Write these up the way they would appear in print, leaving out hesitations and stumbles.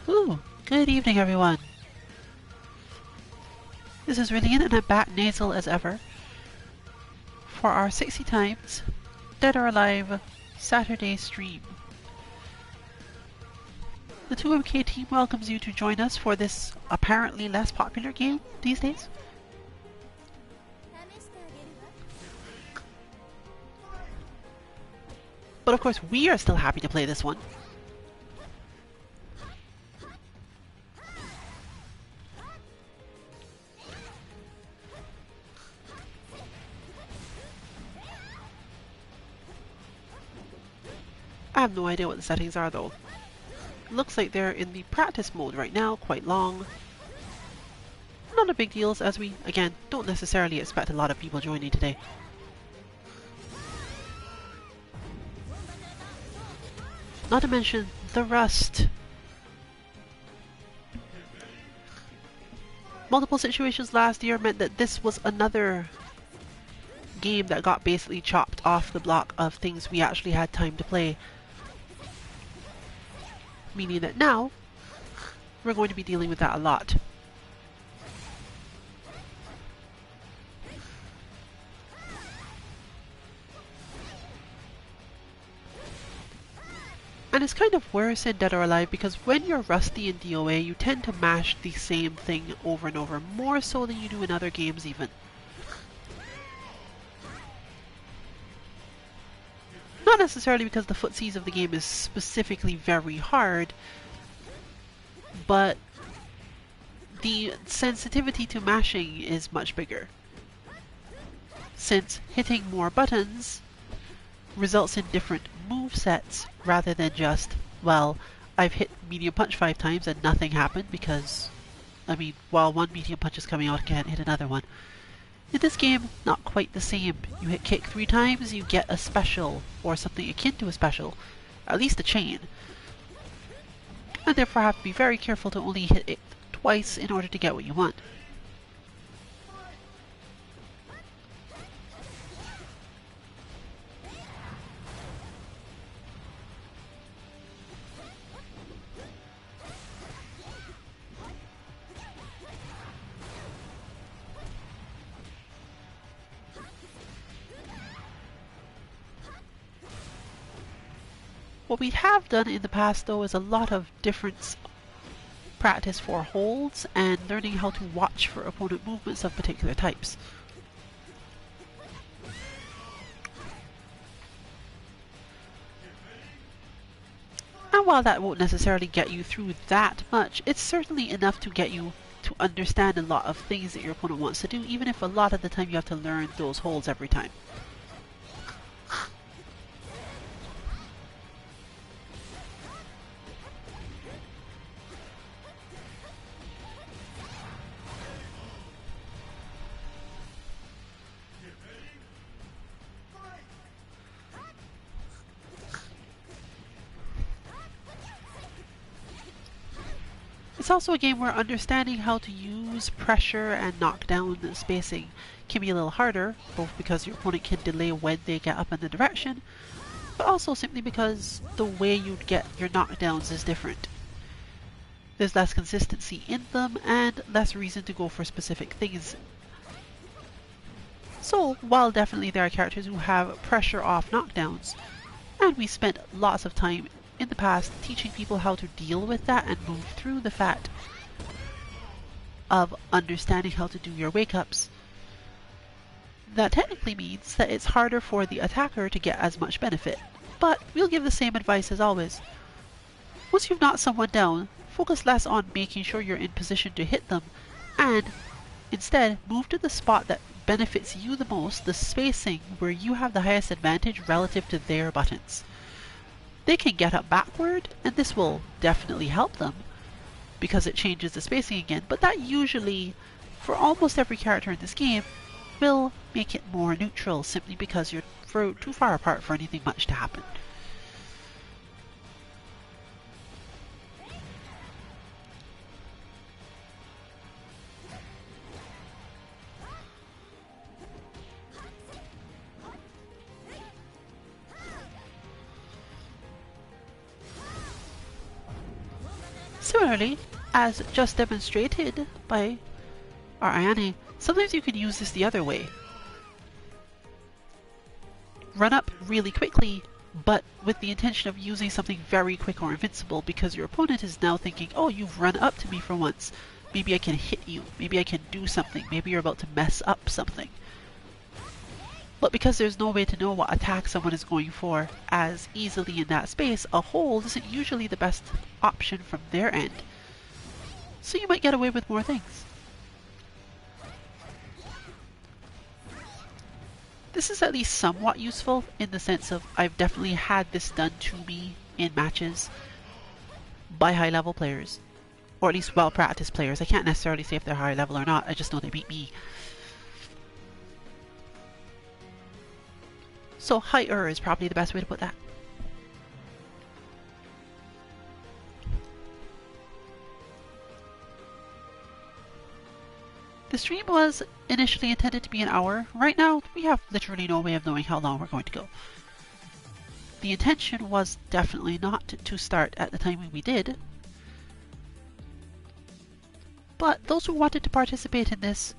Ooh, good evening everyone. This is Rillian and I'm back nasal as ever for our SixyTimes Dead or Alive Saturday stream. The 2MK team welcomes you to join us for this apparently less popular game these days. But of course we are still happy to play this one. I have no idea what the settings are though. Looks like they're in the practice mode right now, quite long. Not a big deal as we, again, don't necessarily expect a lot of people joining today. Not to mention the rust. Multiple situations last year meant that this was another game that got basically chopped off the block of things we actually had time to play. Meaning that now, we're going to be dealing with that a lot. And it's kind of worse in Dead or Alive because when you're rusty in DOA, you tend to mash the same thing over and over, more so than you do in other games even. Not necessarily because the footsies of the game is specifically very hard, but the sensitivity to mashing is much bigger. Since hitting more buttons results in different move sets rather than just, well, I've hit medium punch 5 times and nothing happened because, I mean, while one medium punch is coming out, I can't hit another one. In this game, not quite the same. You hit kick 3 times, you get a special, or something akin to a special, at least a chain. And therefore have to be very careful to only hit it twice in order to get what you want. What we have done in the past though is a lot of different practice for holds and learning how to watch for opponent movements of particular types. And while that won't necessarily get you through that much, it's certainly enough to get you to understand a lot of things that your opponent wants to do, even if a lot of the time you have to learn those holds every time. It's also a game where understanding how to use pressure and knockdown spacing can be a little harder, both because your opponent can delay when they get up in the direction, but also simply because the way you get your knockdowns is different. There's less consistency in them and less reason to go for specific things. So, while definitely there are characters who have pressure off knockdowns, and we spent lots of time in the past teaching people how to deal with that and move through the fact of understanding how to do your wake-ups, that technically means that it's harder for the attacker to get as much benefit. But we'll give the same advice as always. Once you've knocked someone down, focus less on making sure you're in position to hit them, and instead move to the spot that benefits you the most, the spacing where you have the highest advantage relative to their buttons. They can get up backward, and this will definitely help them because it changes the spacing again, but that usually, for almost every character in this game, will make it more neutral simply because you're too far apart for anything much to happen. Similarly, as just demonstrated by our Ayane, sometimes you can use this the other way. Run up really quickly, but with the intention of using something very quick or invincible, because your opponent is now thinking, oh, you've run up to me for once. Maybe I can hit you. Maybe I can do something. Maybe you're about to mess up something. But because there's no way to know what attack someone is going for as easily in that space, a hold isn't usually the best option from their end. So you might get away with more things. This is at least somewhat useful in the sense of I've definitely had this done to me in matches by high level players, or at least well practiced players. I can't necessarily say if they're high level or not, I just know they beat me. So higher is probably the best way to put that. The stream was initially intended to be an hour. Right now, we have literally no way of knowing how long we're going to go. The intention was definitely not to start at the time we did, but those who wanted to participate in this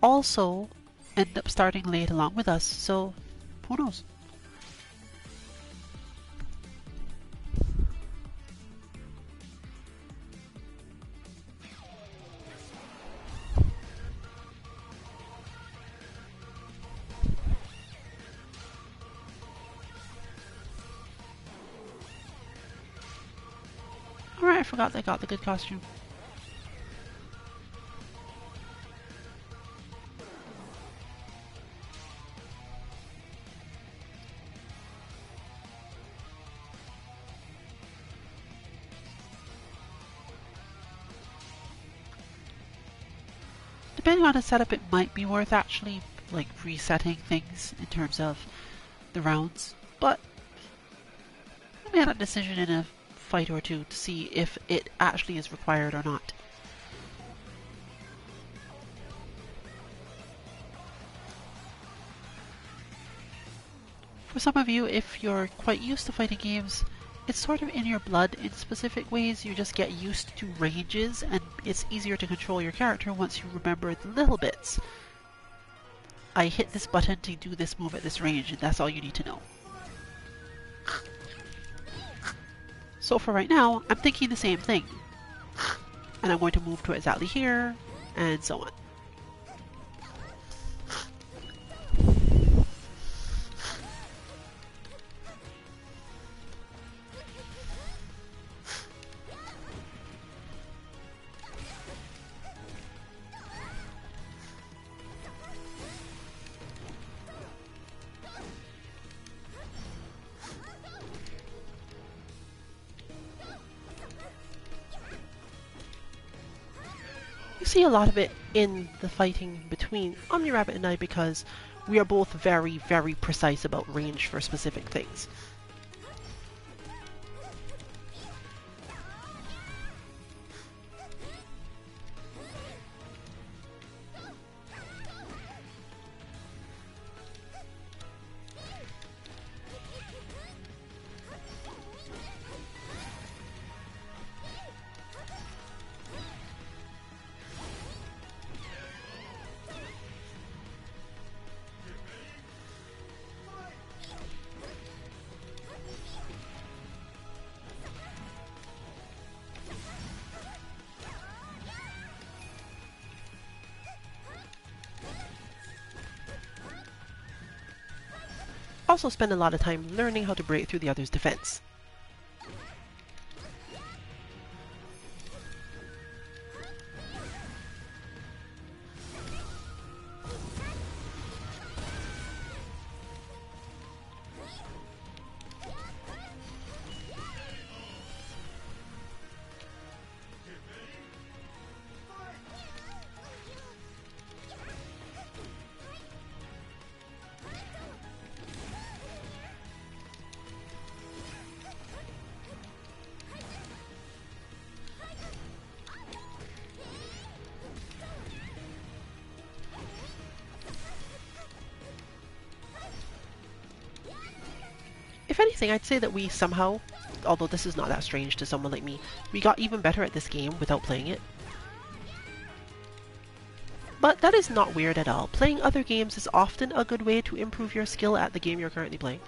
also end up starting late along with us, so who knows? Alright, I forgot they got the good costume. Depending on the setup, it might be worth actually like resetting things in terms of the rounds, but we made that decision in a fight or two to see if it actually is required or not. For some of you, if you're quite used to fighting games, it's sort of in your blood in specific ways. You just get used to ranges, and it's easier to control your character once you remember the little bits. I hit this button to do this move at this range, and that's all you need to know. So for right now, I'm thinking the same thing. And I'm going to move to exactly here, and so on. You see a lot of it in the fighting between OmniRabbit and I because we are both very, very precise about range for specific things. Also spend a lot of time learning how to break through the other's defense. anything, I'd say that we somehow, although this is not that strange to someone like me, we got even better at this game without playing it. But that is not weird at all. Playing other games is often a good way to improve your skill at the game you're currently playing.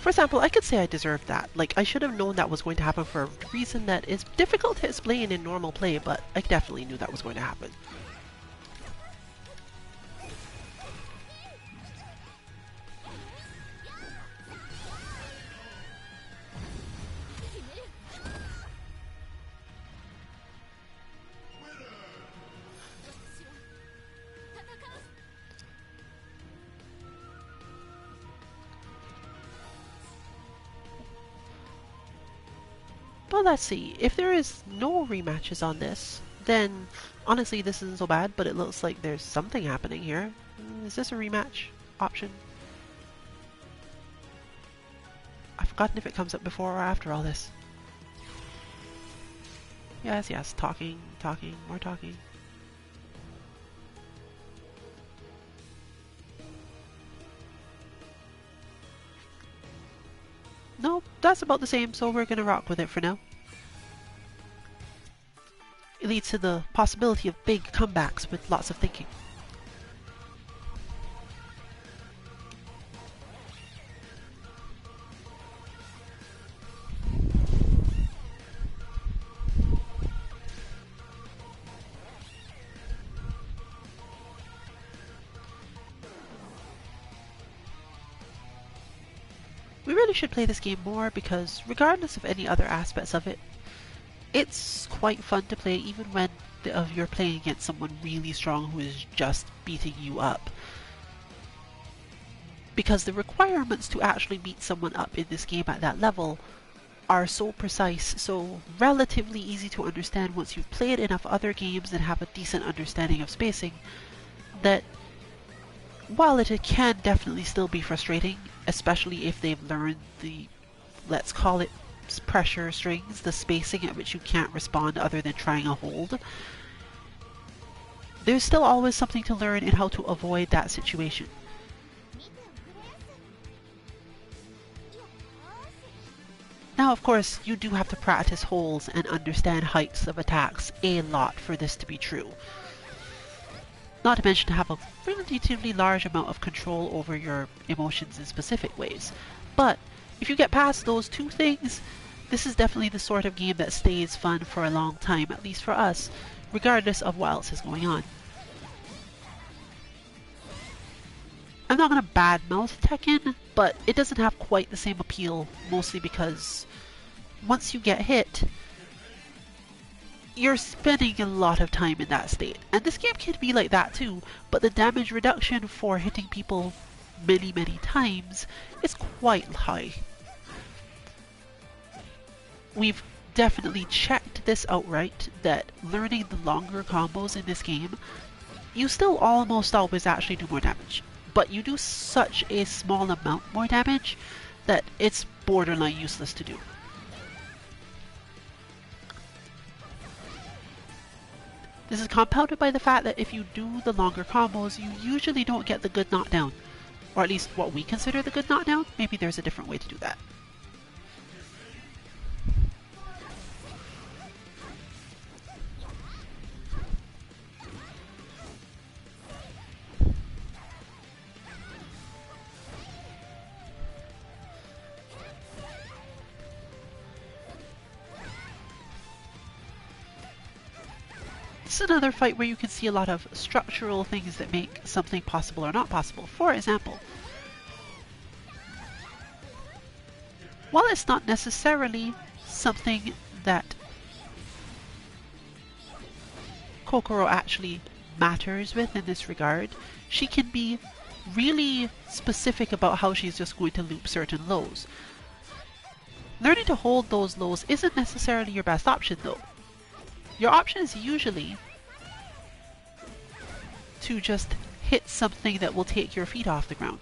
For example, I could say I deserved that. Like, I should have known that was going to happen for a reason that is difficult to explain in normal play, but I definitely knew that was going to happen. But let's see, if there is no rematches on this, then honestly this isn't so bad, but it looks like there's something happening here. Is this a rematch option? I've forgotten if it comes up before or after all this. Yes, yes, talking, more talking. No, that's about the same, so we're gonna rock with it for now. It leads to the possibility of big comebacks with lots of thinking. We really should play this game more because regardless of any other aspects of it, it's quite fun to play even when you're playing against someone really strong who is just beating you up. Because the requirements to actually beat someone up in this game at that level are so precise, so relatively easy to understand once you've played enough other games and have a decent understanding of spacing, that while it can definitely still be frustrating, especially if they've learned the, let's call it, pressure strings, the spacing at which you can't respond other than trying a hold, there's still always something to learn in how to avoid that situation. Now, of course, you do have to practice holds and understand heights of attacks a lot for this to be true. Not to mention have a relatively large amount of control over your emotions in specific ways. But if you get past those two things, this is definitely the sort of game that stays fun for a long time, at least for us, regardless of what else is going on. I'm not going to badmouth Tekken, but it doesn't have quite the same appeal, mostly because once you get hit, you're spending a lot of time in that state. And this game can be like that too, but the damage reduction for hitting people many times is quite high. We've definitely checked this outright, that learning the longer combos in this game, you still almost always actually do more damage. But you do such a small amount more damage that it's borderline useless to do. This is compounded by the fact that if you do the longer combos, you usually don't get the good knockdown. Or at least what we consider the good knockdown. Maybe there's a different way to do that. This is another fight where you can see a lot of structural things that make something possible or not possible. For example, while it's not necessarily something that Kokoro actually matters with in this regard, she can be really specific about how she's just going to loop certain lows. Learning to hold those lows isn't necessarily your best option though. Your option is usually to just hit something that will take your feet off the ground.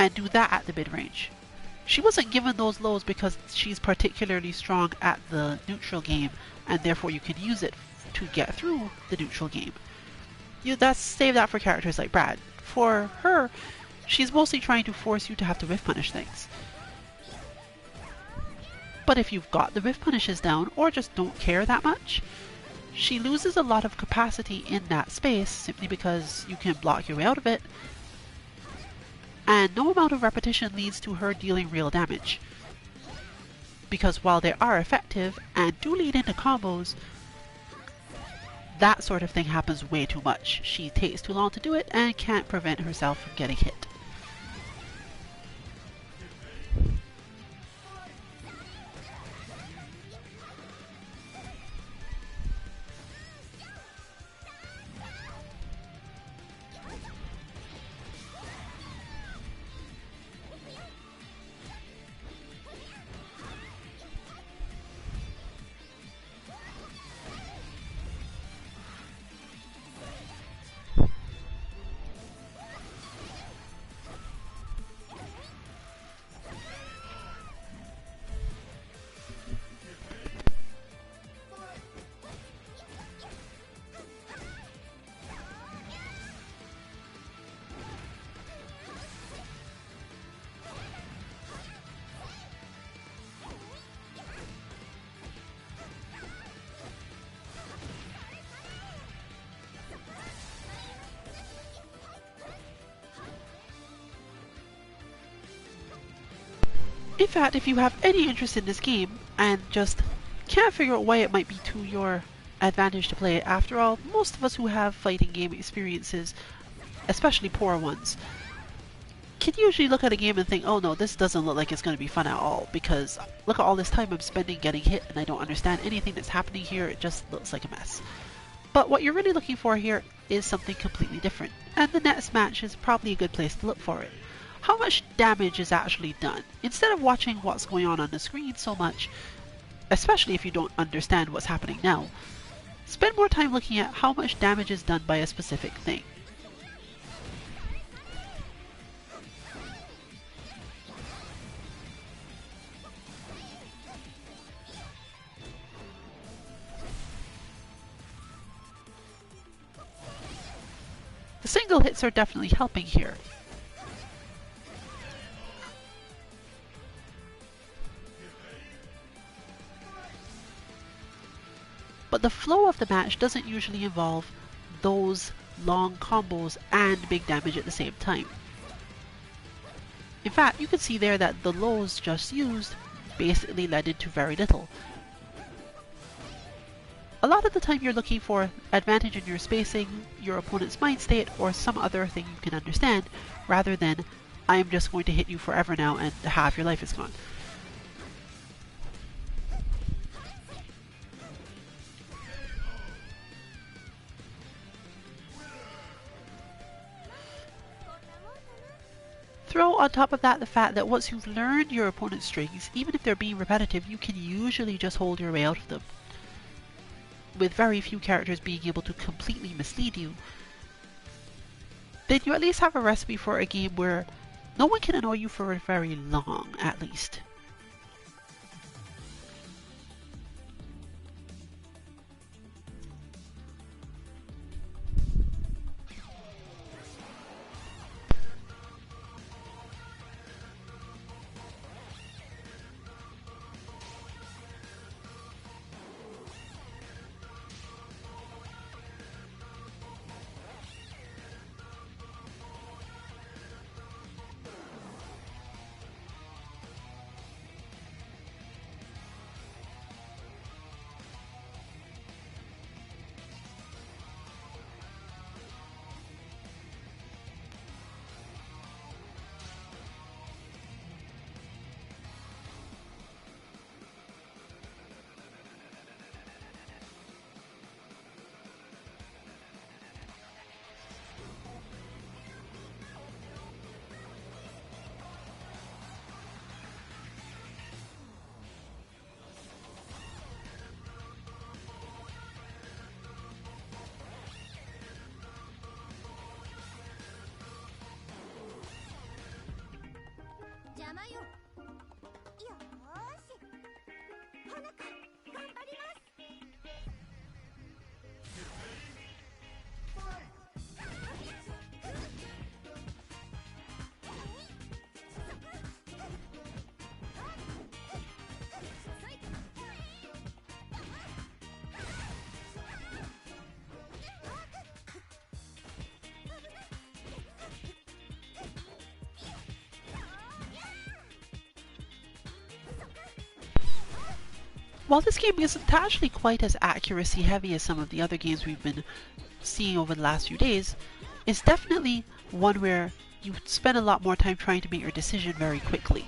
and do that at the mid-range. She wasn't given those lows because she's particularly strong at the neutral game, and therefore you can use it to get through the neutral game. Save that for characters like Brad. For her, she's mostly trying to force you to have to whiff punish things. But if you've got the whiff punishes down, or just don't care that much, she loses a lot of capacity in that space simply because you can block your way out of it, and no amount of repetition leads to her dealing real damage. Because while they are effective and do lead into combos, that sort of thing happens way too much. She takes too long to do it and can't prevent herself from getting hit. In fact, if you have any interest in this game and just can't figure out why it might be to your advantage to play it, after all, most of us who have fighting game experiences, especially poor ones, can usually look at a game and think, oh no, this doesn't look like it's going to be fun at all, because look at all this time I'm spending getting hit and I don't understand anything that's happening here, it just looks like a mess. But what you're really looking for here is something completely different, and the next match is probably a good place to look for it. How much damage is actually done? Instead of watching what's going on the screen so much, especially if you don't understand what's happening now, spend more time looking at how much damage is done by a specific thing. The single hits are definitely helping here. But the flow of the match doesn't usually involve those long combos and big damage at the same time. In fact, you can see there that the lows just used basically led into very little. A lot of the time you're looking for advantage in your spacing, your opponent's mind state, or some other thing you can understand, rather than I'm just going to hit you forever now and half your life is gone. Throw on top of that the fact that once you've learned your opponent's strings, even if they're being repetitive, you can usually just hold your way out of them, with very few characters being able to completely mislead you. Then you at least have a recipe for a game where no one can annoy you for very long, at least. While this game isn't actually quite as accuracy heavy as some of the other games we've been seeing over the last few days, it's definitely one where you spend a lot more time trying to make your decision very quickly.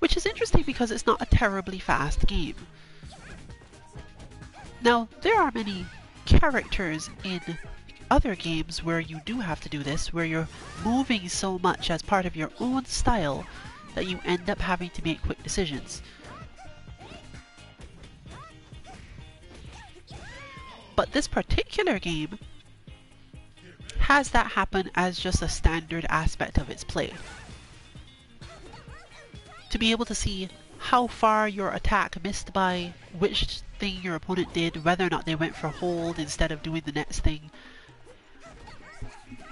Which is interesting because it's not a terribly fast game. Now, there are many characters in other games where you do have to do this, where you're moving so much as part of your own style that you end up having to make quick decisions. But this particular game has that happen as just a standard aspect of its play. To be able to see how far your attack missed by, which thing your opponent did, whether or not they went for hold instead of doing the next thing.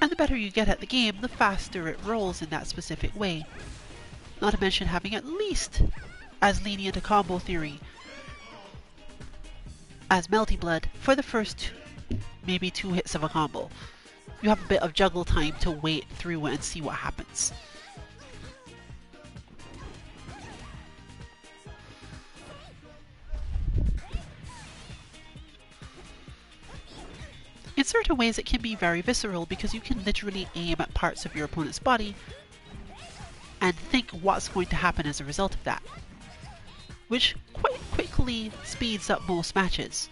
And the better you get at the game, the faster it rolls in that specific way. Not to mention having at least as lenient a combo theory as Melty Blood for the first maybe 2 hits of a combo. You have a bit of juggle time to wait through and see what happens. In certain ways it can be very visceral because you can literally aim at parts of your opponent's body and think what's going to happen as a result of that, which quite quickly speeds up most matches.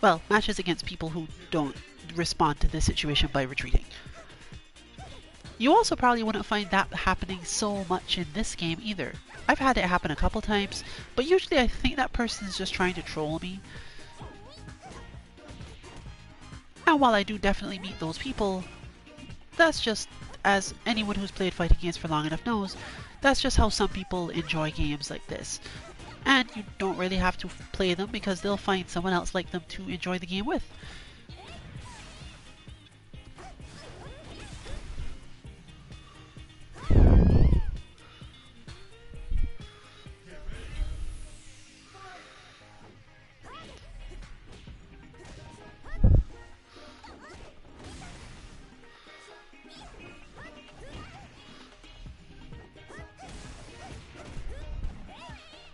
Well, matches against people who don't respond to the situation by retreating. You also probably wouldn't find that happening so much in this game either. I've had it happen a couple times, but usually I think that person's just trying to troll me. And while I do definitely meet those people, that's just, as anyone who's played fighting games for long enough knows, that's just how some people enjoy games like this. And you don't really have to play them because they'll find someone else like them to enjoy the game with.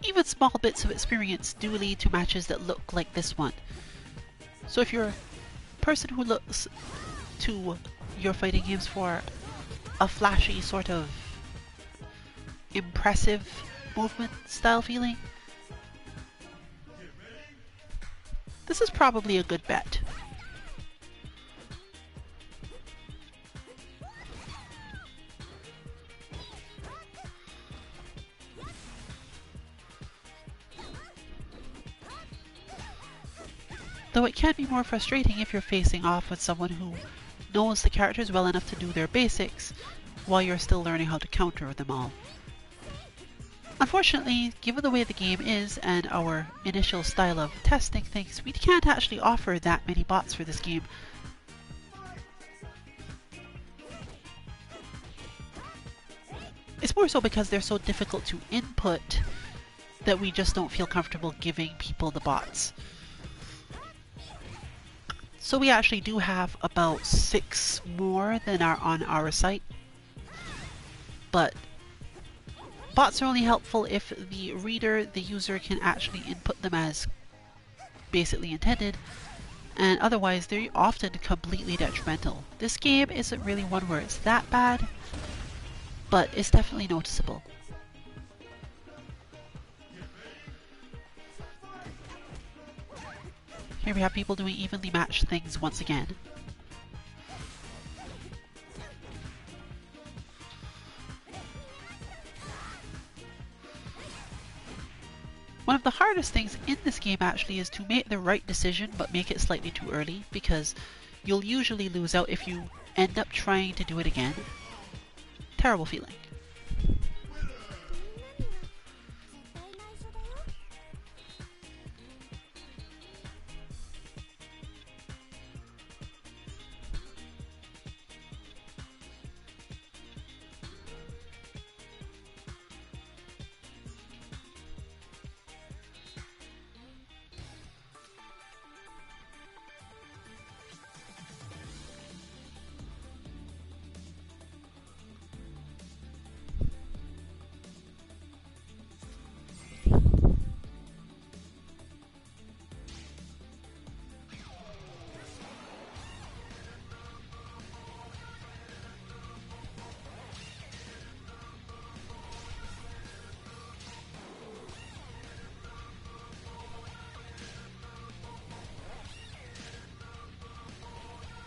Even small bits of experience do lead to matches that look like this one. So if you're a person who looks to your fighting games for a flashy sort of impressive movement style feeling, this is probably a good bet. Though it can be more frustrating if you're facing off with someone who knows the characters well enough to do their basics, while you're still learning how to counter them all. Unfortunately, given the way the game is and our initial style of testing things, we can't actually offer that many bots for this game. It's more so because they're so difficult to input that we just don't feel comfortable giving people the bots. So we actually do have about 6 more than are on our site, but bots are only helpful if the reader, the user, can actually input them as basically intended, and otherwise they're often completely detrimental. This game isn't really one where it's that bad, but it's definitely noticeable. Here we have people doing evenly matched things once again. One of the hardest things in this game actually is to make the right decision but make it slightly too early, because you'll usually lose out if you end up trying to do it again. Terrible feeling.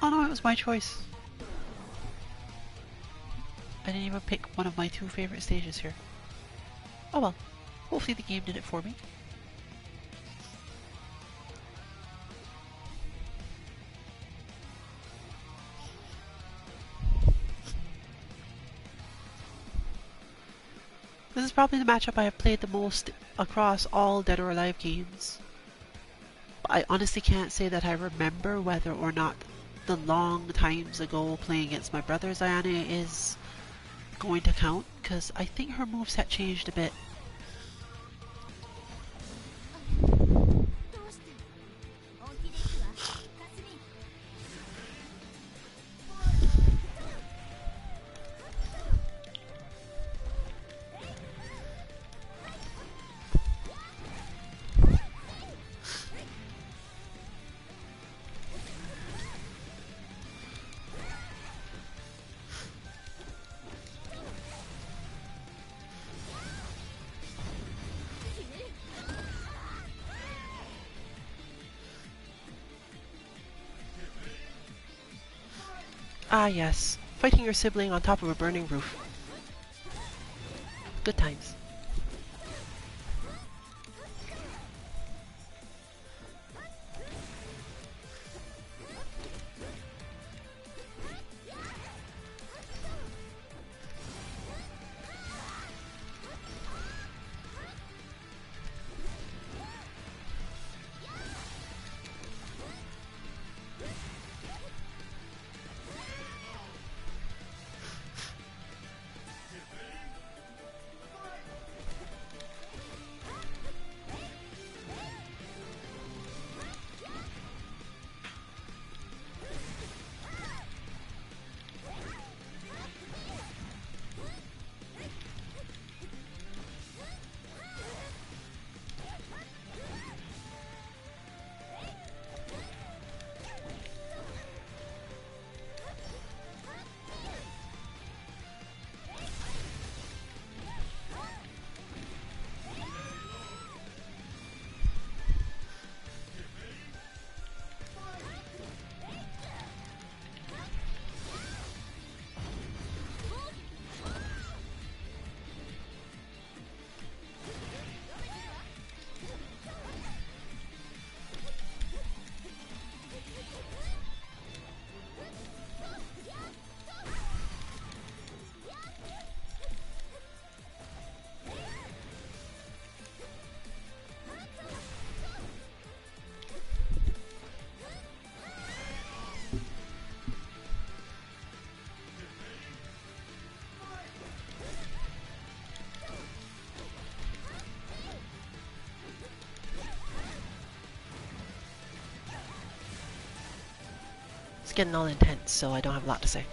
Oh no, it was my choice. I didn't even pick one of my two favorite stages here. Oh well, hopefully the game did it for me. This is probably the matchup I have played the most across all Dead or Alive games. But I honestly can't say that I remember whether or not the long times ago playing against my brother Ziana is going to count, because I think her moveset changed a bit. Ah yes, fighting your sibling on top of a burning roof. Good times. It's getting all intense, so I don't have a lot to say.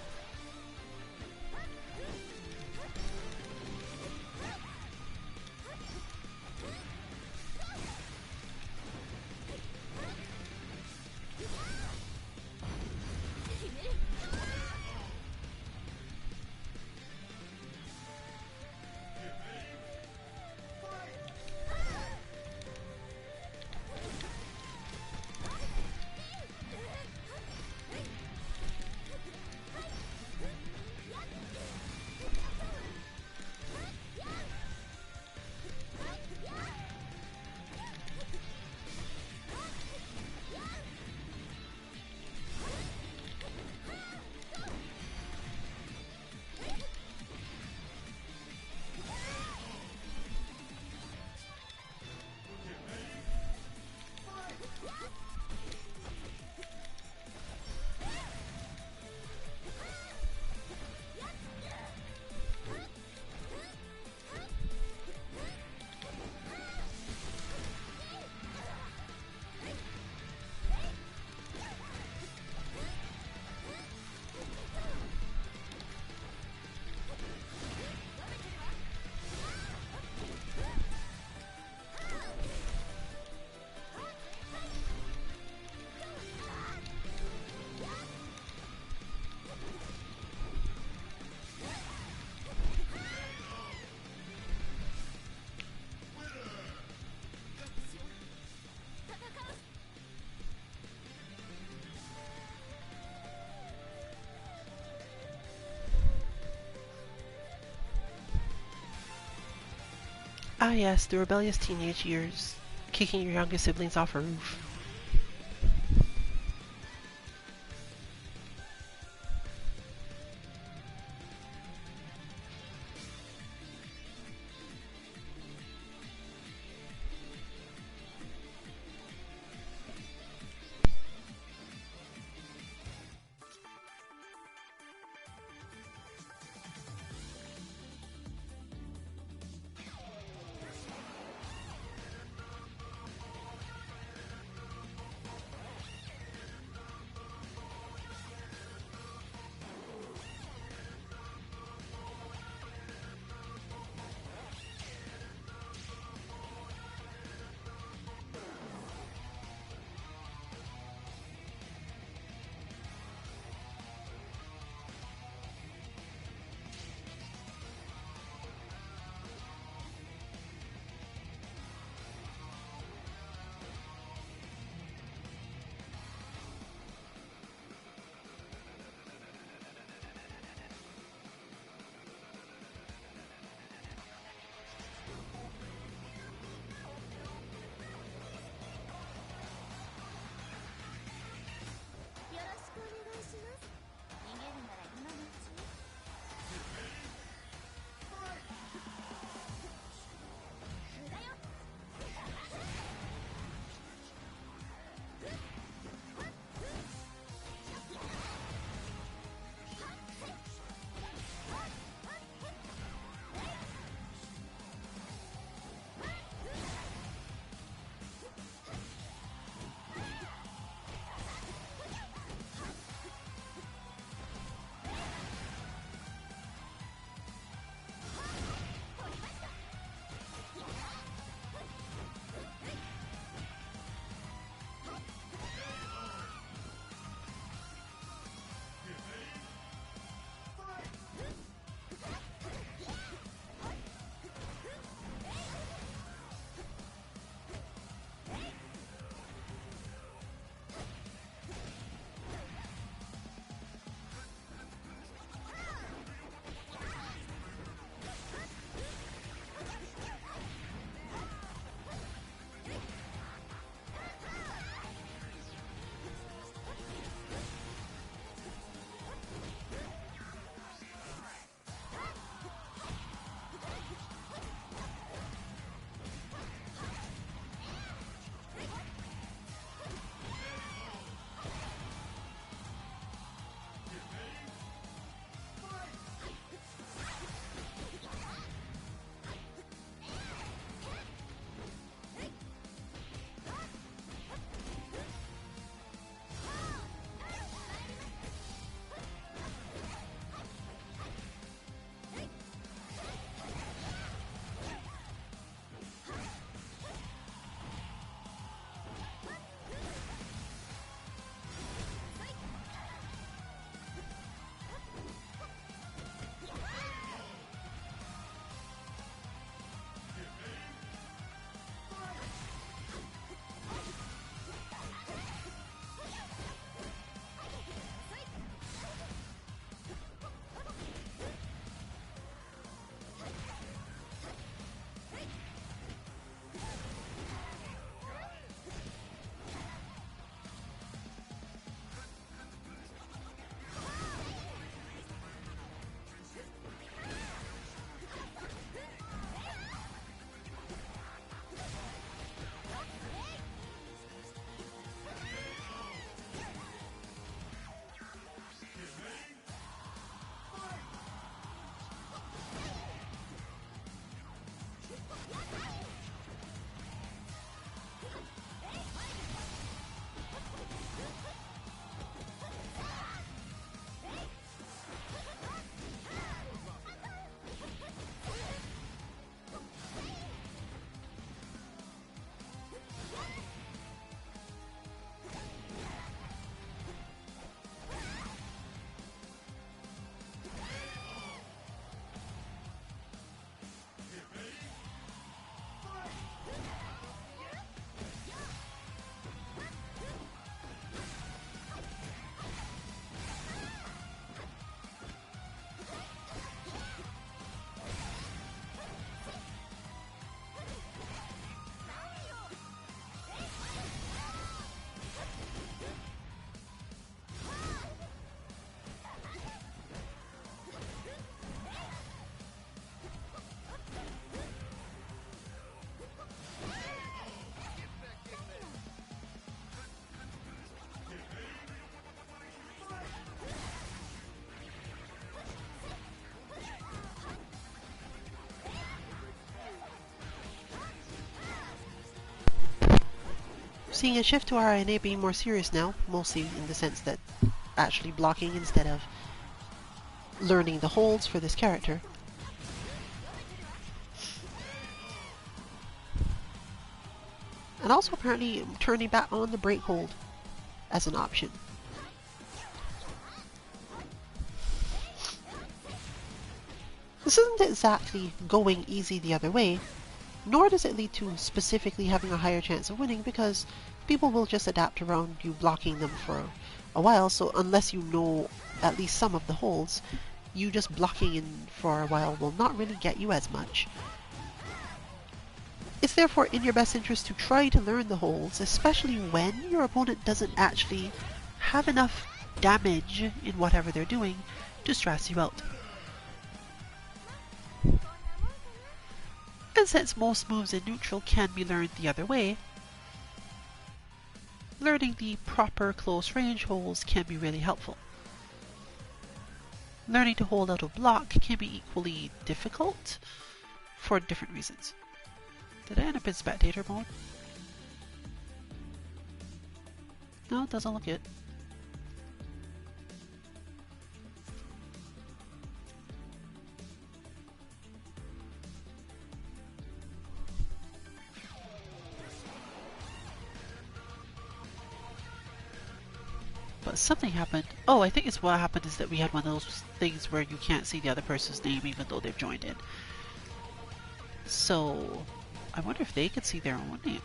Ah yes, the rebellious teenage years. Kicking your younger siblings off a roof. seeing a shift to our INA being more serious now, mostly in the sense that actually blocking instead of learning the holds for this character. And also apparently turning back on the break hold as an option. This isn't exactly going easy the other way, nor does it lead to specifically having a higher chance of winning, because people will just adapt around you blocking them for a while, so unless you know at least some of the holds, you just blocking in for a while will not really get you as much. It's therefore in your best interest to try to learn the holds, especially when your opponent doesn't actually have enough damage in whatever they're doing to stress you out. And since most moves in neutral can be learned the other way, learning the proper close range holds can be really helpful. Learning to hold out of block can be equally difficult for different reasons. Did I end up in spectator mode? No, it doesn't look it. But something happened. Oh, I think it's what happened is that we had one of those things where you can't see the other person's name even though they've joined in. So, I wonder if they could see their own name.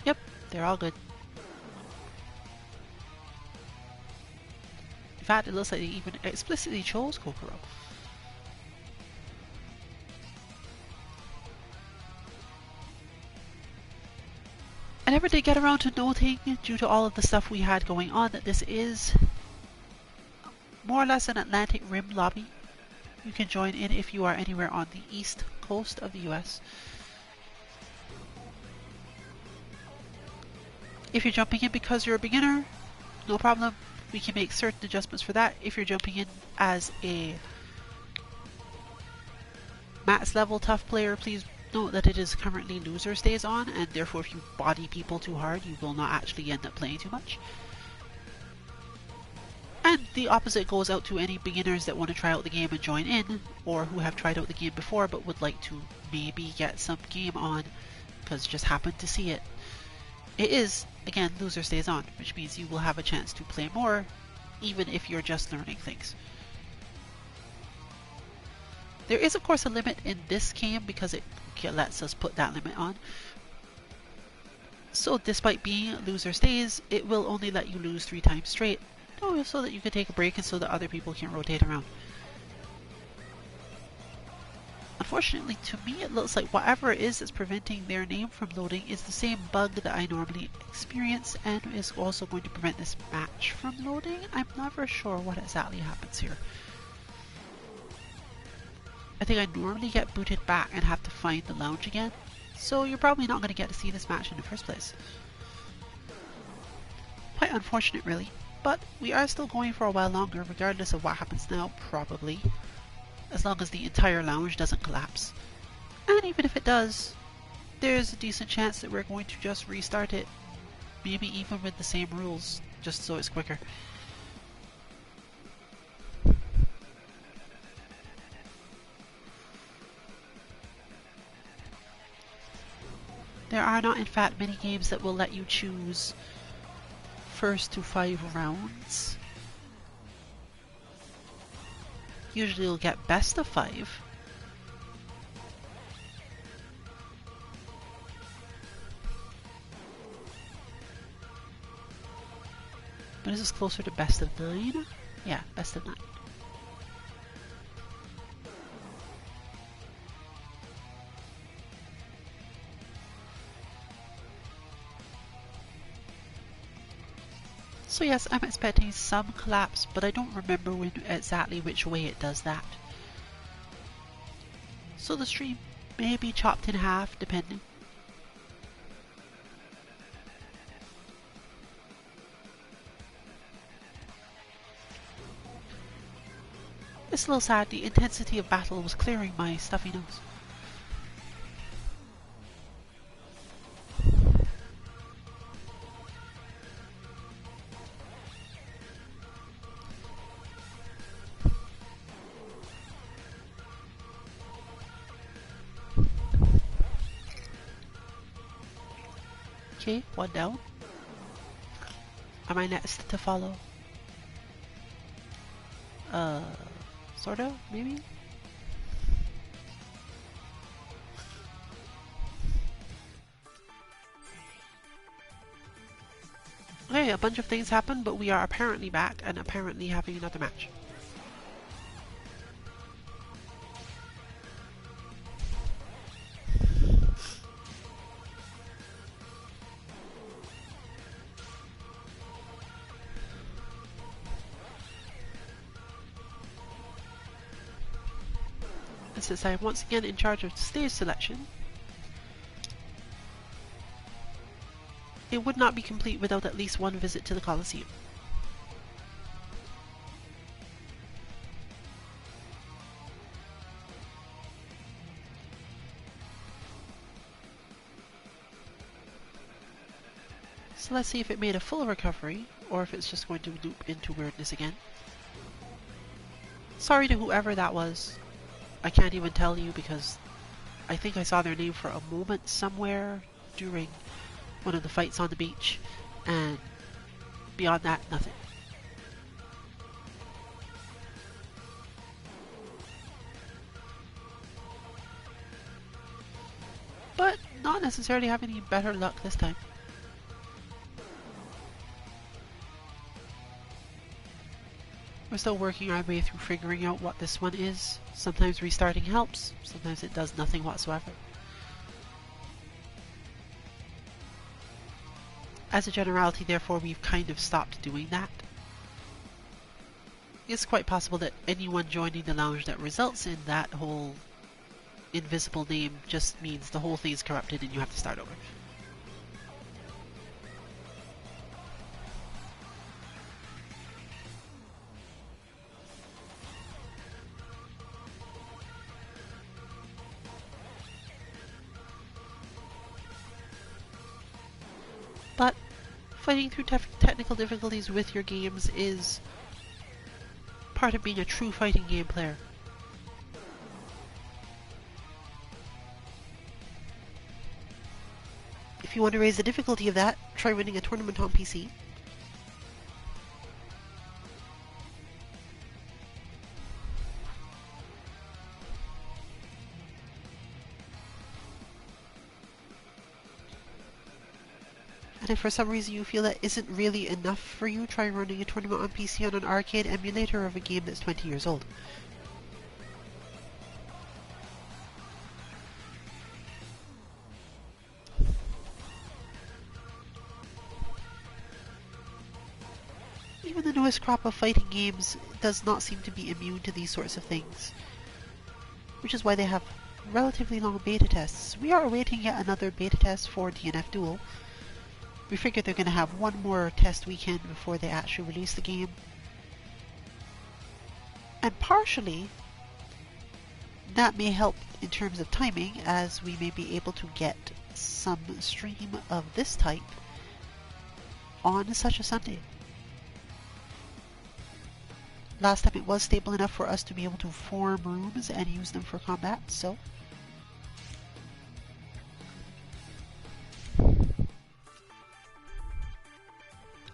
Yep, they're all good. In fact, it looks like they even explicitly chose Kokoro. I never did get around to noting, due to all of the stuff we had going on, that this is more or less an Atlantic Rim lobby. You can join in if you are anywhere on the east coast of the US. If you're jumping in because you're a beginner, no problem. We can make certain adjustments for that. If you're jumping in as a max level tough player, please note that it is currently loser stays on, and therefore if you body people too hard, you will not actually end up playing too much. And the opposite goes out to any beginners that want to try out the game and join in, or who have tried out the game before but would like to maybe get some game on because just happened to see it. It is, again, loser stays on, which means you will have a chance to play more, even if you're just learning things. There is, of course, a limit in this game because it lets us put that limit on. So despite being loser stays, it will only let you lose 3 times straight, so that you can take a break and so that other people can rotate around. Unfortunately, to me, it looks like whatever it is that's preventing their name from loading is the same bug that I normally experience and is also going to prevent this match from loading. I'm never sure what exactly happens here. I think I normally get booted back and have to find the lounge again, so you're probably not going to get to see this match in the first place. Quite unfortunate really, but we are still going for a while longer regardless of what happens now, probably. As long as the entire lounge doesn't collapse. And even if it does, there's a decent chance that we're going to just restart it. Maybe even with the same rules, just so it's quicker. There are not in fact many games that will let you choose first to 5 rounds. Usually you'll get best of 5. But is this closer to best of 9? Yeah, best of 9. So yes, I'm expecting some collapse, but I don't remember exactly which way it does that. So the stream may be chopped in half, depending. It's a little sad, the intensity of battle was clearing my stuffy nose. Okay, one down. Am I next to follow? Sorta, maybe? Okay, a bunch of things happened, but we are apparently back and apparently having another match. And since I am once again in charge of stage selection, it would not be complete without at least one visit to the Colosseum. So let's see if it made a full recovery, or if it's just going to loop into weirdness again. Sorry to whoever that was. I can't even tell you because I think I saw their name for a moment somewhere during one of the fights on the beach, and beyond that, nothing. But not necessarily having any better luck this time. We're still working our way through figuring out what this one is. Sometimes restarting helps, sometimes it does nothing whatsoever. As a generality, therefore, we've kind of stopped doing that. It's quite possible that anyone joining the lounge that results in that whole invisible name just means the whole thing is corrupted and you have to start over. But fighting through technical difficulties with your games is part of being a true fighting game player. If you want to raise the difficulty of that, try winning a tournament on PC. And if for some reason you feel that isn't really enough for you, try running a tournament on PC on an arcade emulator of a game that's 20 years old. Even the newest crop of fighting games does not seem to be immune to these sorts of things, which is why they have relatively long beta tests. We are awaiting yet another beta test for DNF Duel. We figured they're going to have one more test weekend before they actually release the game. And partially, that may help in terms of timing, as we may be able to get some stream of this type on such a Sunday. Last time it was stable enough for us to be able to form rooms and use them for combat, so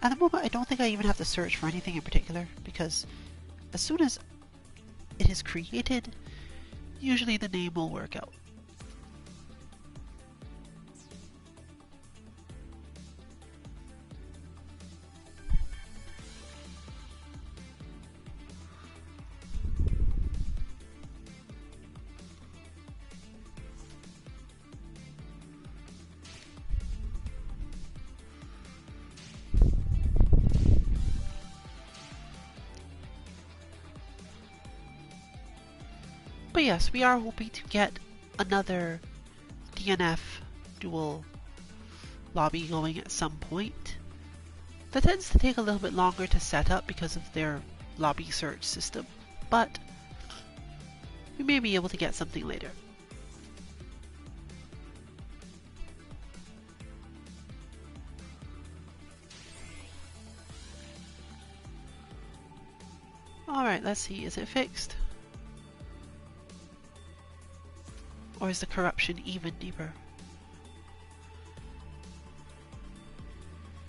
at the moment, I don't think I even have to search for anything in particular, because as soon as it is created, usually the name will work out. But yes, we are hoping to get another DNF dual lobby going at some point. That tends to take a little bit longer to set up because of their lobby search system, but we may be able to get something later. Alright, let's see, is it fixed? Or is the corruption even deeper?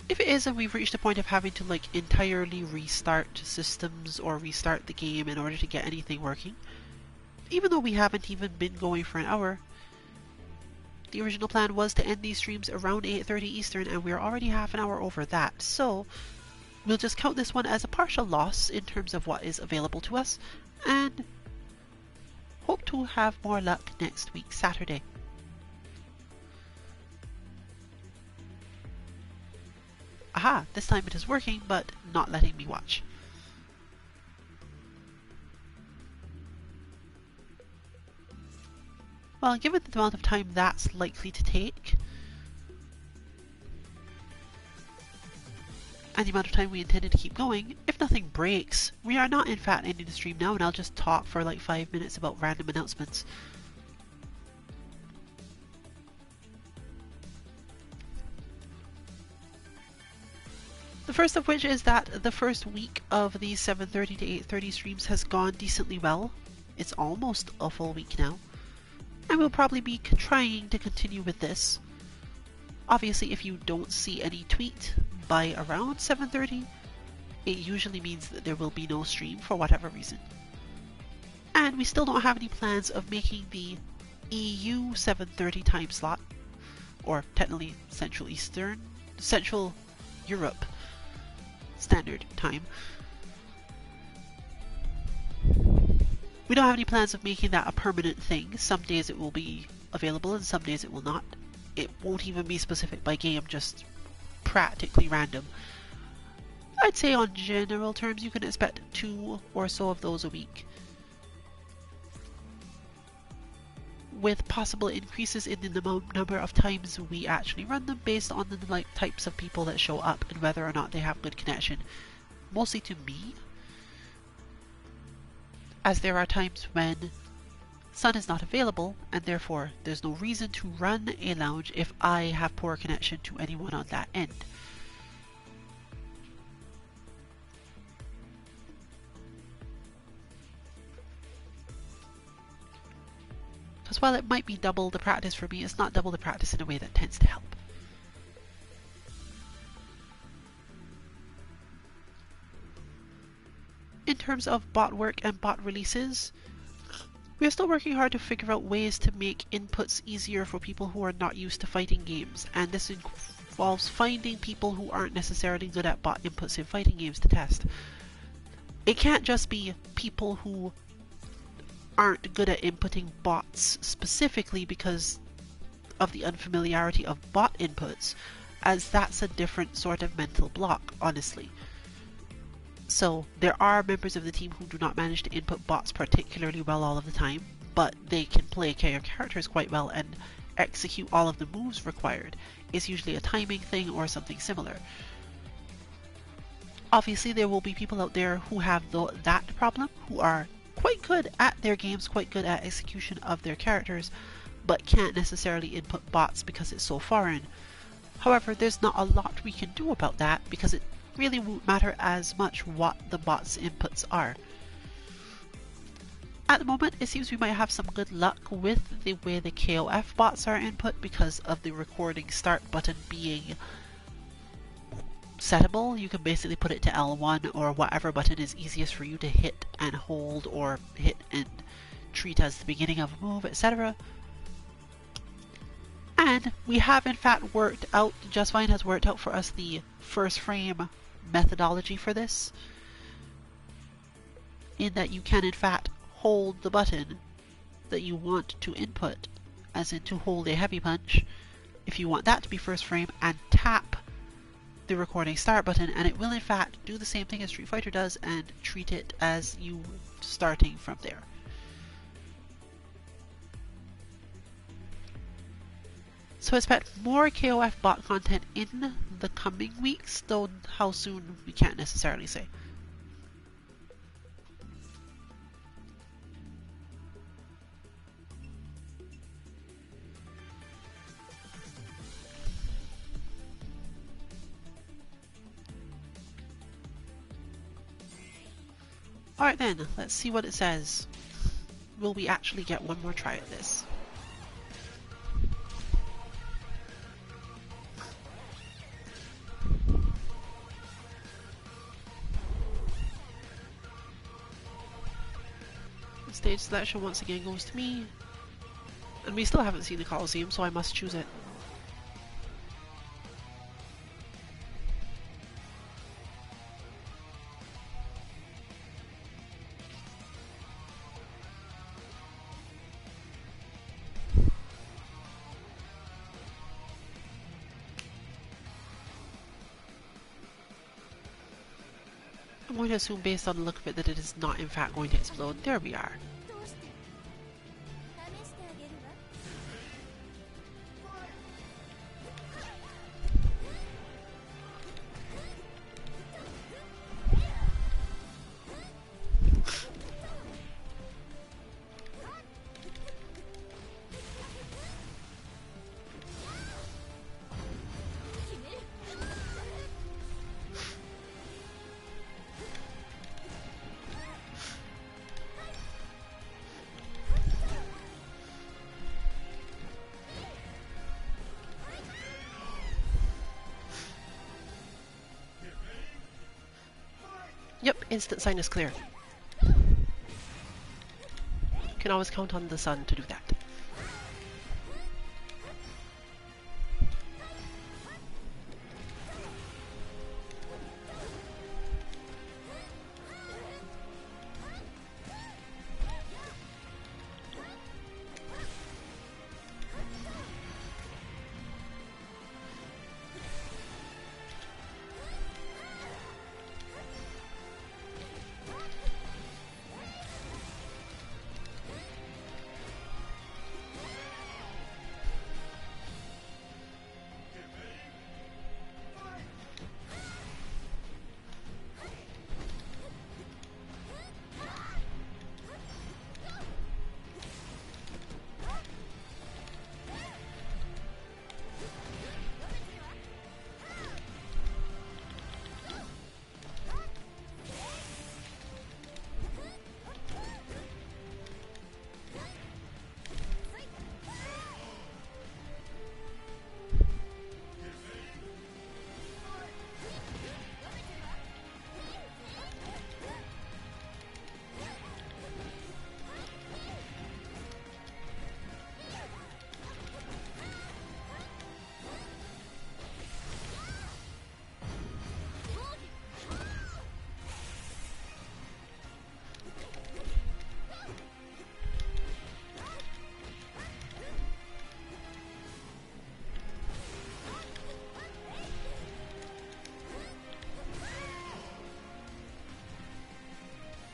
If it is and we've reached a point of having to like entirely restart systems or restart the game in order to get anything working, even though we haven't even been going for an hour, the original plan was to end these streams around 8:30 Eastern and we're already half an hour over that, so we'll just count this one as a partial loss in terms of what is available to us, and hope to have more luck next week, Saturday. Aha, this time it is working, but not letting me watch. Well, given the amount of time that's likely to take, and the amount of time we intended to keep going, if nothing breaks, we are not in fact ending the stream now, and I'll just talk for like 5 minutes about random announcements. The first of which is that the first week of these 7:30 to 8:30 streams has gone decently well. It's almost a full week now, and we'll probably be trying to continue with this. Obviously, if you don't see any tweet by around 7:30, it usually means that there will be no stream for whatever reason. And we still don't have any plans of making the EU 7:30 time slot, or technically Central Europe Standard Time. We don't have any plans of making that a permanent thing. Some days it will be available and some days it will not. It won't even be specific by game, just practically random. I'd say on general terms you can expect 2 or so of those a week, with possible increases in the number of times we actually run them based on the types of people that show up and whether or not they have good connection. Mostly to me, as there are times when Sun is not available and therefore there's no reason to run a lounge if I have poor connection to anyone on that end. Because while it might be double the practice for me, it's not double the practice in a way that tends to help. In terms of bot work and bot releases, we are still working hard to figure out ways to make inputs easier for people who are not used to fighting games, and this involves finding people who aren't necessarily good at bot inputs in fighting games to test. It can't just be people who aren't good at inputting bots specifically because of the unfamiliarity of bot inputs, as that's a different sort of mental block, honestly. So there are members of the team who do not manage to input bots particularly well all of the time, but they can play characters quite well and execute all of the moves required. It's usually a timing thing or something similar. Obviously there will be people out there who have that problem, who are quite good at their games, quite good at execution of their characters, but can't necessarily input bots because it's so foreign. However, there's not a lot we can do about that because it really won't matter as much what the bot's inputs are. At the moment, it seems we might have some good luck with the way the KOF bots are input because of the recording start button being settable. You can basically put it to L1 or whatever button is easiest for you to hit and hold, or hit and treat as the beginning of a move, etc. And we have in fact worked out, Just Fine has worked out for us the first frame methodology for this, in that you can in fact hold the button that you want to input, as in to hold a heavy punch, if you want that to be first frame, and tap the recording start button, and it will in fact do the same thing as Street Fighter does and treat it as you starting from there. So expect more KOF bot content in the coming weeks, though how soon we can't necessarily say. Alright then, let's see what it says. Will we actually get one more try at this? Stage selection once again goes to me. And we still haven't seen the Colosseum, so I must choose it. I'm going to assume based on the look of it that it is not in fact going to explode. There we are. Yep, instant sign is clear. Can always count on the sun to do that.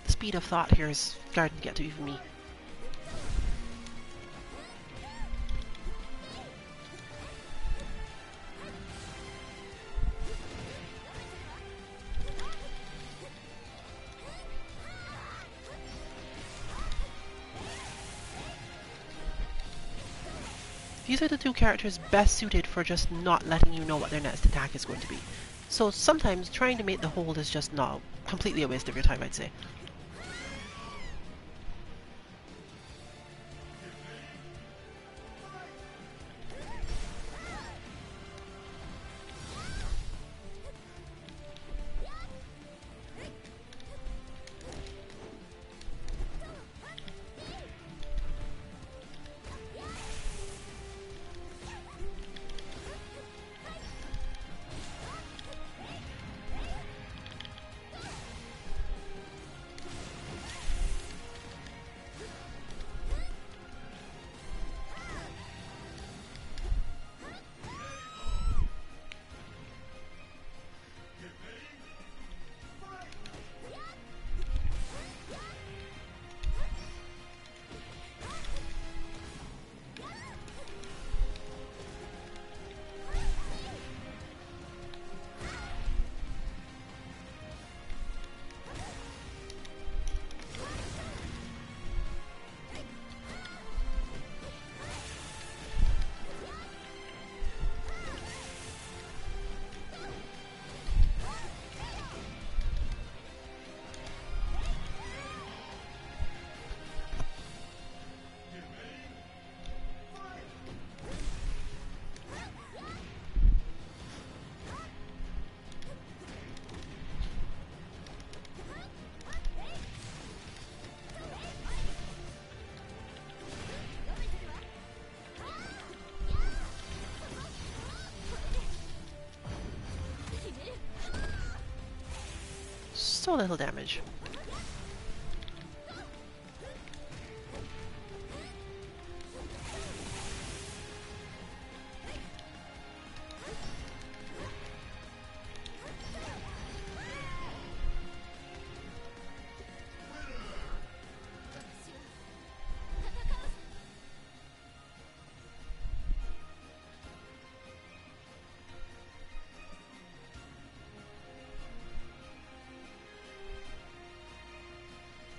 Speed of thought here is starting to get to even me. These are the two characters best suited for just not letting you know what their next attack is going to be. So sometimes trying to make the hold is just not completely a waste of your time, I'd say. so little damage.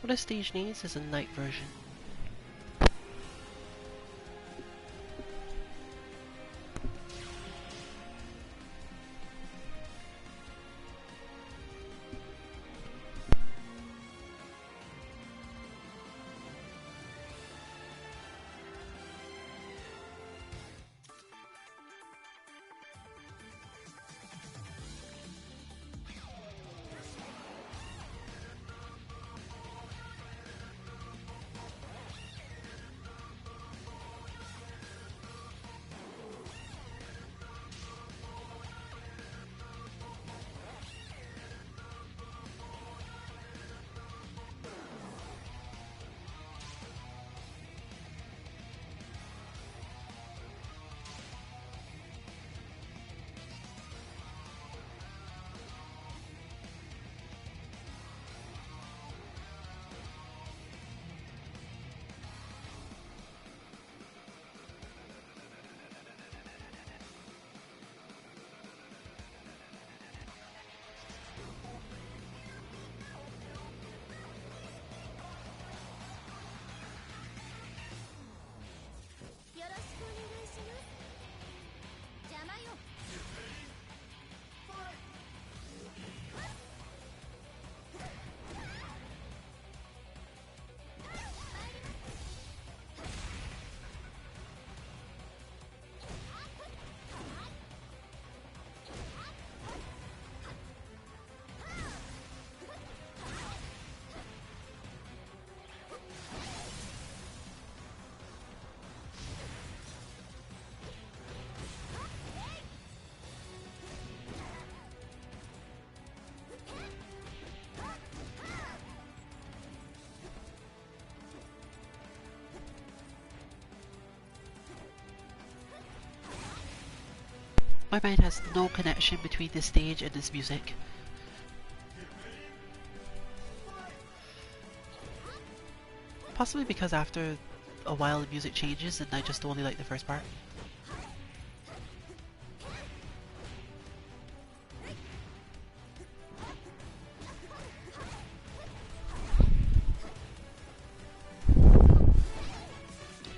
What a stage needs is a night version. My mind has no connection between this stage and this music. Possibly because after a while the music changes and I just only like the first part.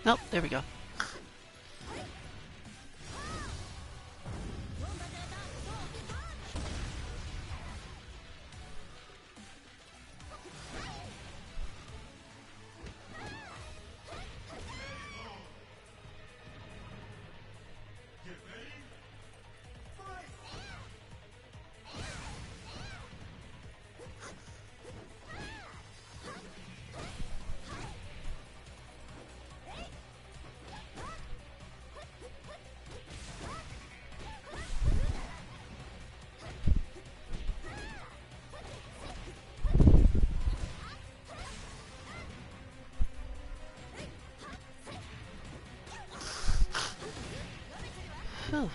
Nope, there we go. Phew.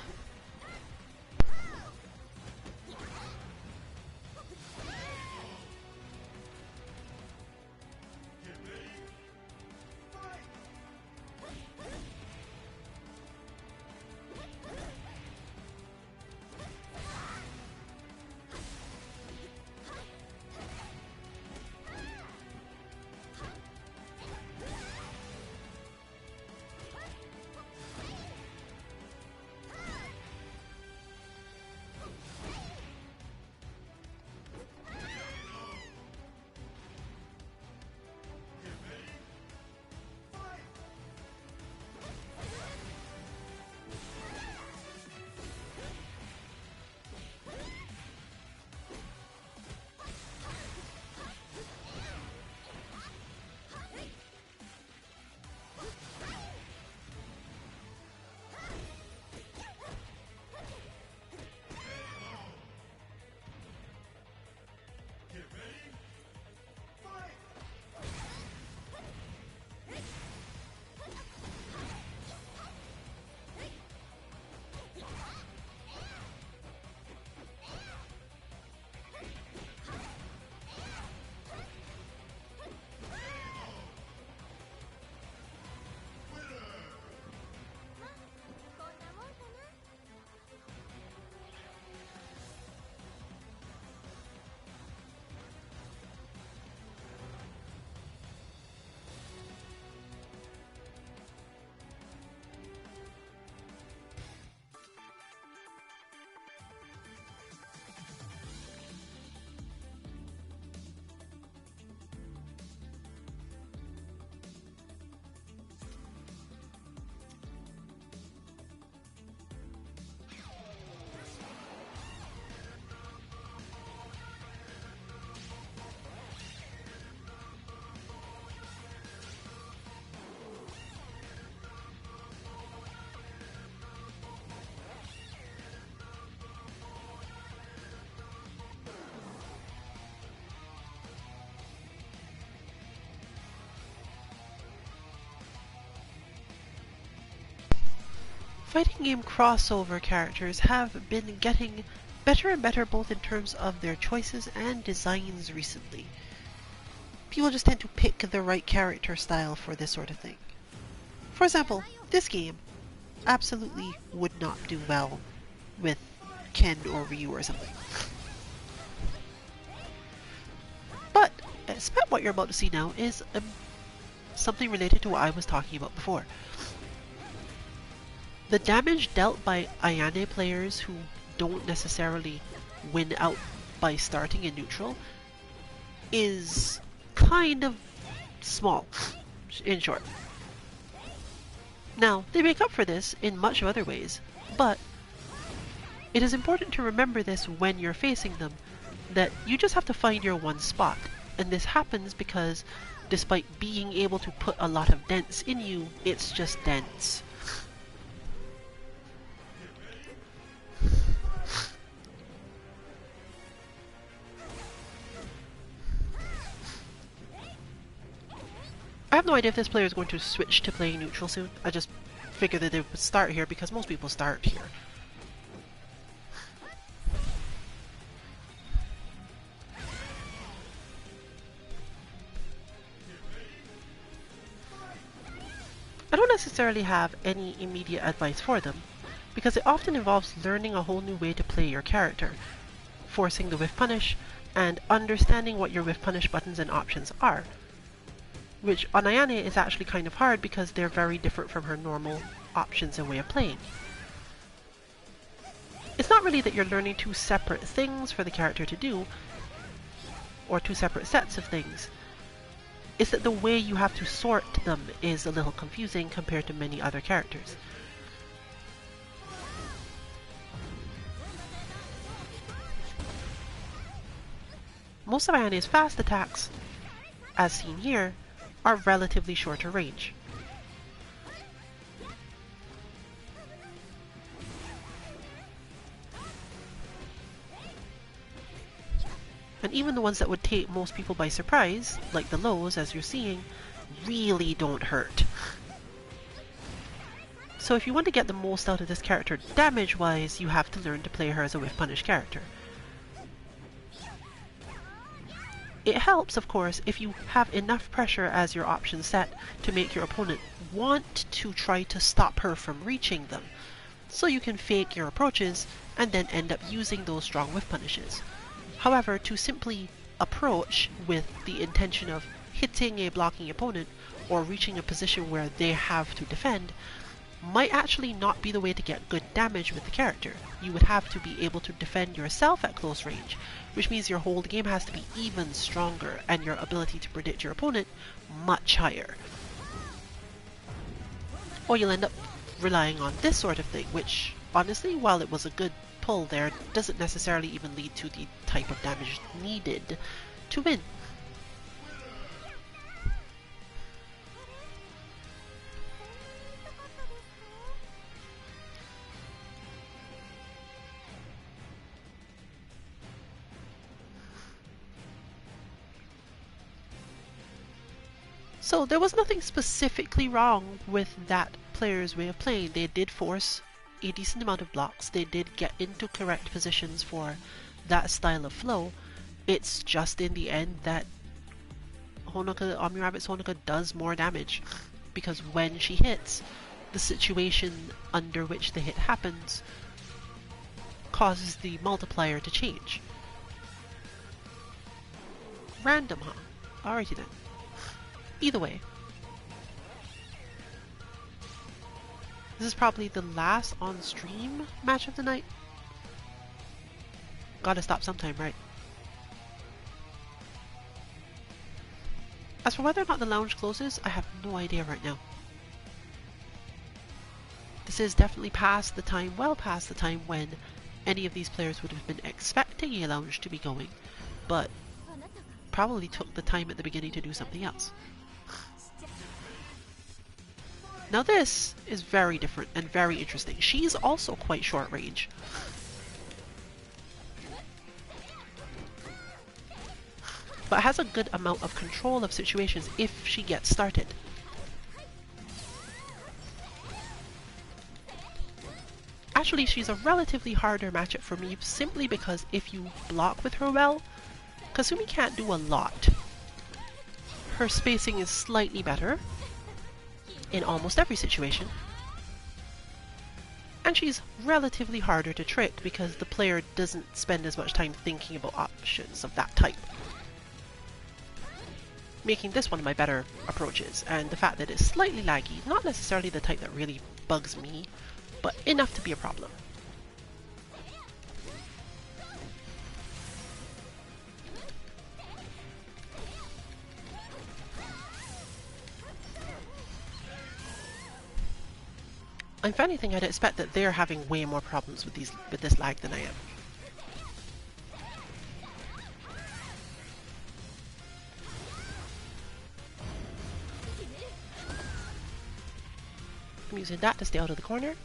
Fighting game crossover characters have been getting better and better both in terms of their choices and designs recently. People just tend to pick the right character style for this sort of thing. For example, this game absolutely would not do well with Ken or Ryu or something. But I expect what you're about to see now is something related to what I was talking about before. The damage dealt by Ayane players who don't necessarily win out by starting in neutral is kind of small, in short. Now, they make up for this in much of other ways, but it is important to remember this when you're facing them, that you just have to find your one spot, and this happens because despite being able to put a lot of dents in you, it's just dents. I have no idea if this player is going to switch to playing neutral soon. I just figured that they would start here because most people start here. I don't necessarily have any immediate advice for them, because it often involves learning a whole new way to play your character, forcing the whiff punish, and understanding what your whiff punish buttons and options are. Which on Ayane is actually kind of hard because they're very different from her normal options and way of playing. It's not really that you're learning two separate things for the character to do, or two separate sets of things. It's that the way you have to sort them is a little confusing compared to many other characters. Most of Ayane's fast attacks, as seen here, are relatively shorter range. And even the ones that would take most people by surprise, like the lows as you're seeing, really don't hurt. So if you want to get the most out of this character damage-wise, you have to learn to play her as a whiff punish character. It helps, of course, if you have enough pressure as your option set to make your opponent want to try to stop her from reaching them, so you can fake your approaches and then end up using those strong whiff punishes. However, to simply approach with the intention of hitting a blocking opponent or reaching a position where they have to defend might actually not be the way to get good damage with the character. You would have to be able to defend yourself at close range, which means your whole game has to be even stronger and your ability to predict your opponent much higher. Or you'll end up relying on this sort of thing, which honestly, while it was a good pull there, doesn't necessarily even lead to the type of damage needed to win. So there was nothing specifically wrong with that player's way of playing. They did force a decent amount of blocks. They did get into correct positions for that style of flow. It's just in the end that Omni Rabbit's Honoka does more damage, because when she hits, the situation under which the hit happens causes the multiplier to change. Random, huh? Alrighty then. Either way, this is probably the last on-stream match of the night. Gotta stop sometime, right? As for whether or not the lounge closes, I have no idea right now. This is definitely past the time, well past the time when any of these players would have been expecting a lounge to be going, but probably took the time at the beginning to do something else. Now this is very different and very interesting. She's also quite short range. But has a good amount of control of situations if she gets started. Actually, she's a relatively harder matchup for me simply because if you block with her well, Kasumi can't do a lot. Her spacing is slightly better in almost every situation, and she's relatively harder to trick because the player doesn't spend as much time thinking about options of that type, making this one of my better approaches. And the fact that it's slightly laggy, not necessarily the type that really bugs me, but enough to be a problem. If anything, I'd expect that they're having way more problems with this lag than I am. I'm using that to stay out of the corner.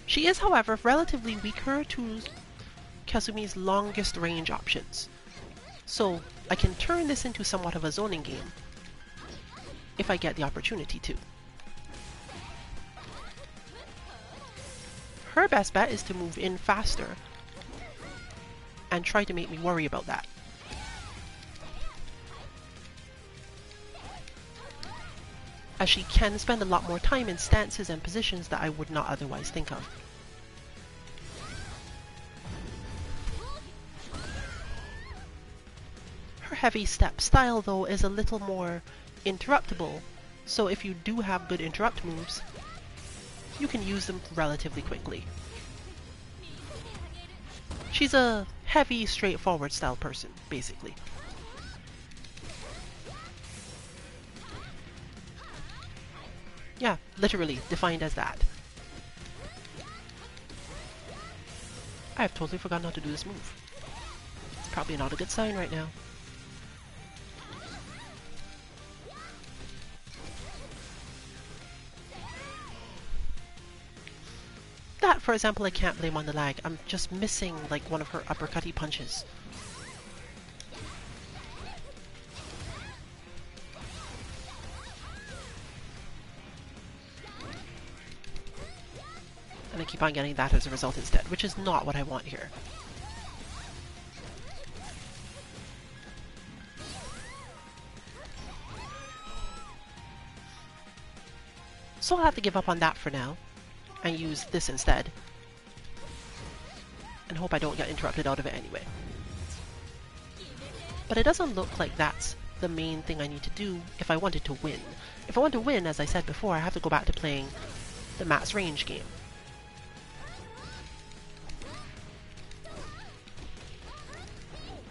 She is, however, relatively weaker to Kasumi's longest range options, so I can turn this into somewhat of a zoning game if I get the opportunity to. Her best bet is to move in faster and try to make me worry about that. As she can spend a lot more time in stances and positions that I would not otherwise think of. Her heavy step style, though, is a little more interruptible, so if you do have good interrupt moves, you can use them relatively quickly. She's a heavy, straightforward style person, basically. Yeah, literally defined as that. I have totally forgotten how to do this move. It's probably not a good sign right now. That, for example, I can't blame on the lag. I'm just missing like one of her uppercutty punches. And I keep on getting that as a result instead, which is not what I want here. So I'll have to give up on that for now, and use this instead, and hope I don't get interrupted out of it anyway. But it doesn't look like that's the main thing I need to do if I wanted to win. If I want to win, as I said before, I have to go back to playing the max range game.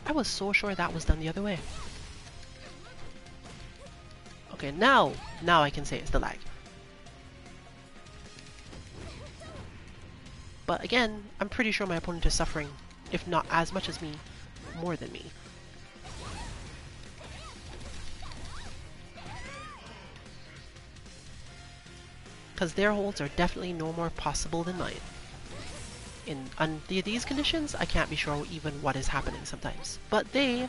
I was so sure that was done the other way. Okay, now I can say it's the lag. But again, I'm pretty sure my opponent is suffering, if not as much as me, more than me. Because their holds are definitely no more possible than mine. Under these conditions, I can't be sure even what is happening sometimes. But they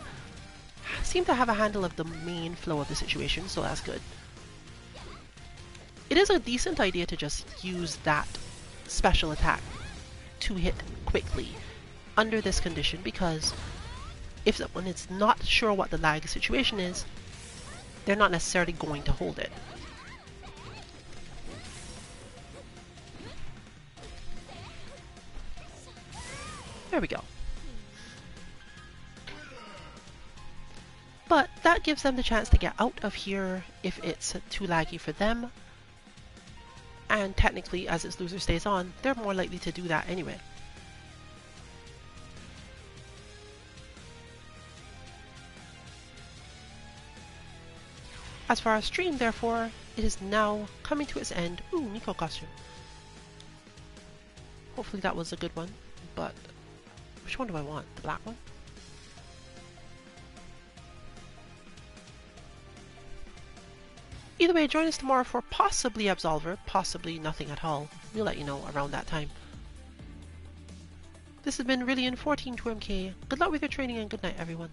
seem to have a handle of the main flow of the situation, so that's good. It is a decent idea to just use that special attack to hit quickly under this condition, because if someone is not sure what the lag situation is, they're not necessarily going to hold it. There we go. But that gives them the chance to get out of here if it's too laggy for them. And technically, as its loser stays on, they're more likely to do that anyway. As for our stream, therefore, it is now coming to its end. Ooh, Nico costume. Hopefully that was a good one, but which one do I want? The black one? Either way, join us tomorrow for possibly Absolver, possibly nothing at all. We'll let you know around that time. This has been Rillian 14 2MK. Good luck with your training and good night, everyone.